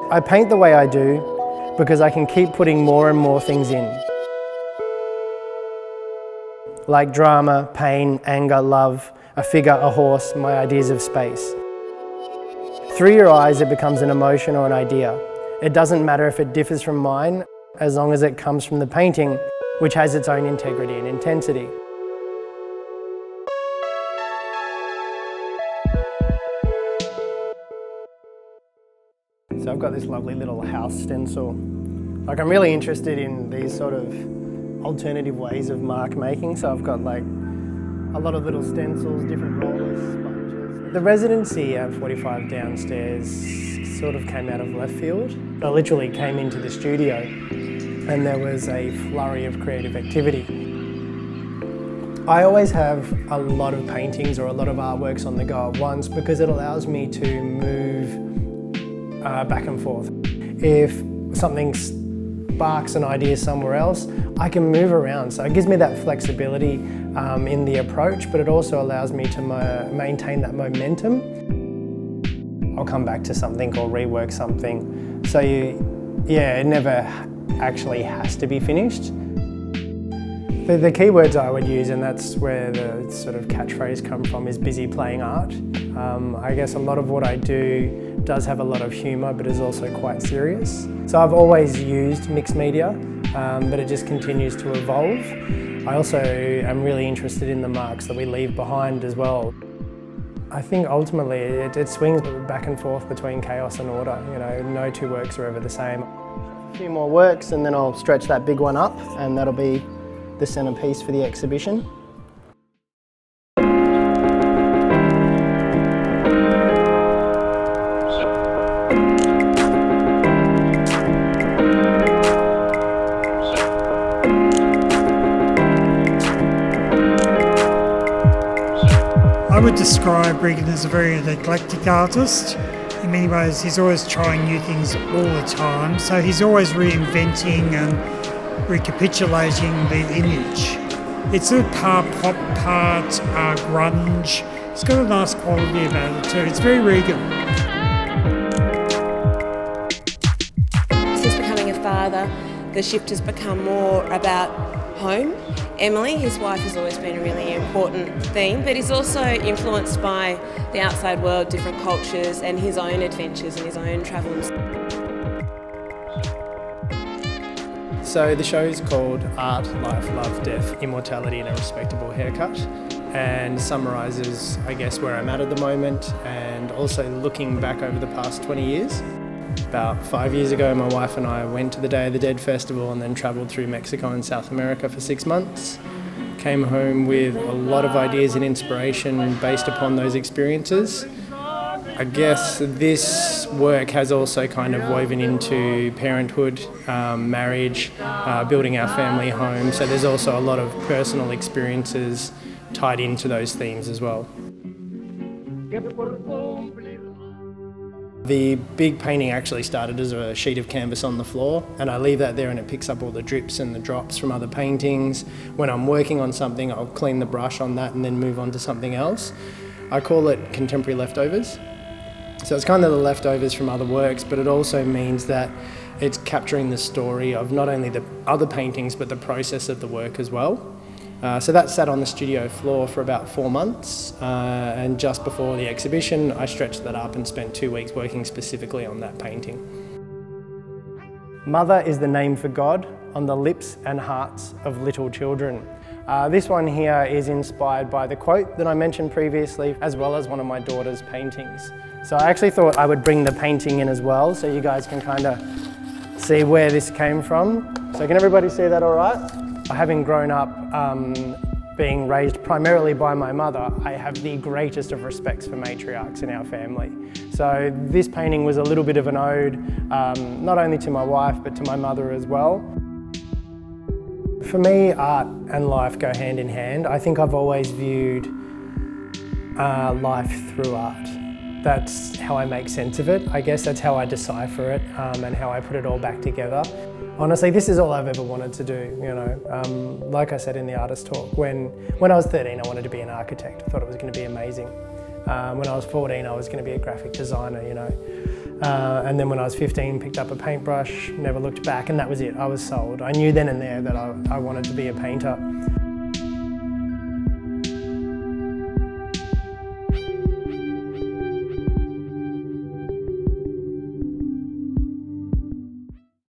I paint the way I do because I can keep putting more and more things in. Like drama, pain, anger, love, a figure, a horse, my ideas of space. Through your eyes it becomes an emotion or an idea. It doesn't matter if it differs from mine, as long as it comes from the painting, which has its own integrity and intensity. So I've got this lovely little house stencil. Like, I'm really interested in these sort of alternative ways of mark making, so I've got like a lot of little stencils, different rollers, sponges. The residency at 45 downstairs sort of came out of left field. I literally came into the studio and there was a flurry of creative activity. I always have a lot of paintings or a lot of artworks on the go at once because it allows me to move back and forth. If something sparks an idea somewhere else, I can move around. So it gives me that flexibility in the approach, but it also allows me to maintain that momentum. I'll come back to something or rework something. So it never actually has to be finished. The key words I would use, and that's where the sort of catchphrase comes from, is busy playing art. I guess a lot of what I do does have a lot of humour, but is also quite serious. So I've always used mixed media, but it just continues to evolve. I also am really interested in the marks that we leave behind as well. I think ultimately it swings back and forth between chaos and order. You know, no two works are ever the same. A few more works and then I'll stretch that big one up, and that'll be the centerpiece for the exhibition. I would describe Rehgan as a very eclectic artist. In many ways, he's always trying new things all the time, so he's always reinventing and recapitulating the image. It's a part pop, part grunge. It's got a nice quality about it too. It's very Rehgan. Since becoming a father, the shift has become more about home. Emily, his wife, has always been a really important theme, but he's also influenced by the outside world, different cultures, and his own adventures and his own travels. So the show is called Art, Life, Love, Death, Immortality and a Respectable Haircut, and summarises, I guess, where I'm at the moment and also looking back over the past 20 years. About 5 years ago, my wife and I went to the Day of the Dead festival and then travelled through Mexico and South America for 6 months. Came home with a lot of ideas and inspiration based upon those experiences. I guess this work has also kind of woven into parenthood, marriage, building our family home, so there's also a lot of personal experiences tied into those themes as well. The big painting actually started as a sheet of canvas on the floor, and I leave that there and it picks up all the drips and the drops from other paintings. When I'm working on something, I'll clean the brush on that and then move on to something else. I call it contemporary leftovers. So it's kind of the leftovers from other works, but it also means that it's capturing the story of not only the other paintings, but the process of the work as well. So that sat on the studio floor for about 4 months, and just before the exhibition I stretched that up and spent 2 weeks working specifically on that painting. Mother is the name for God on the lips and hearts of little children. This one here is inspired by the quote that I mentioned previously, as well as one of my daughter's paintings. So I actually thought I would bring the painting in as well, so you guys can kind of see where this came from. So can everybody see that all right? Having grown up being raised primarily by my mother, I have the greatest of respects for matriarchs in our family. So this painting was a little bit of an ode, not only to my wife, but to my mother as well. For me, art and life go hand in hand. I think I've always viewed life through art. That's how I make sense of it. I guess that's how I decipher it and how I put it all back together. Honestly, this is all I've ever wanted to do, you know. Like I said in the artist talk, when I was 13, I wanted to be an architect. I thought it was going to be amazing. When I was 14, I was going to be a graphic designer, you know. And then when I was 15, picked up a paintbrush, never looked back, and that was it. I was sold. I knew then and there that I wanted to be a painter.